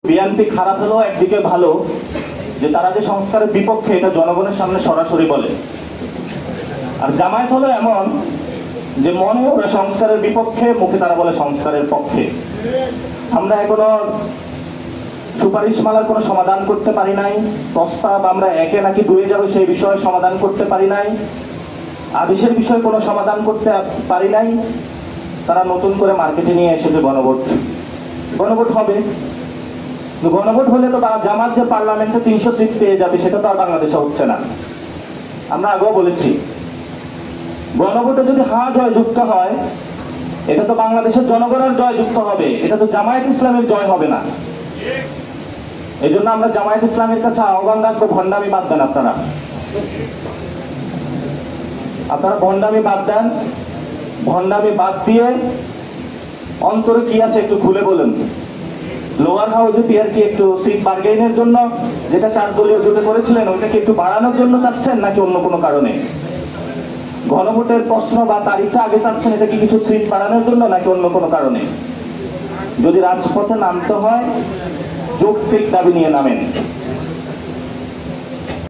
BNP খারাপ হলেও একদিকে ভালো যে তারা যে সংস্কারের বিপক্ষে এটা জনগণের সামনে সরাসরি বলে। আর জামায়াত হলো এমন যে মনে ওরা সংস্কারের বিপক্ষে, মুখে তারা বলে সংস্কারের পক্ষে। আমরা এখনো সুপারিশমালার কোনো সমাধান করতে পারি নাই, প্রস্তাব আমরা একে নাকি দুয়ে যাবে সেই বিষয়ে সমাধান করতে পারি নাই, আদেশের বিষয়ে কোনো সমাধান করতে পারি নাই। তারা নতুন করে মার্কেটে নিয়ে এসেছে গণভোট। গণভোট হবে, গণভোট হলে তো জামাত যে পার্লামেন্টে 300 সিট পেয়ে যাবে সেটা তো আর বাংলাদেশে হচ্ছে না। আমরা আগেও বলেছি গণভোটে যদি হ্যাঁ জয়যুক্ত হয় এটা তো বাংলাদেশের জনগণের জয়যুক্ত হবে, এটা তো জামায়াত ইসলামের জয় হবে না। এই জন্য আমরা জামায়াত ইসলামের কাছে আহ্বান রাখবো, ভণ্ডামি বাদ দেন। আপনারা ভণ্ডামি বাদ দেন। ভণ্ডামি বাদ দিয়ে অন্তরে কি আছে একটু খুলে বলেন। লোয়ার হাউসে পিআরকি একটু সিট বার্গেইনের জন্য যেটা 4 দলীয় জোটে করেছিলেন ওইটাকে একটু বাড়ানোর জন্য চাচ্ছেন নাকি অন্য কোনো কারণে? গণভোটের প্রশ্ন বা তারিখটা আগে চাচ্ছেন এটা কি কিছু সিট বাড়ানোর জন্য নাকি অন্য কোনো কারণে? যদি রাজপথে নামতে হয় যৌক্তিক দাবি নিয়ে নামেন।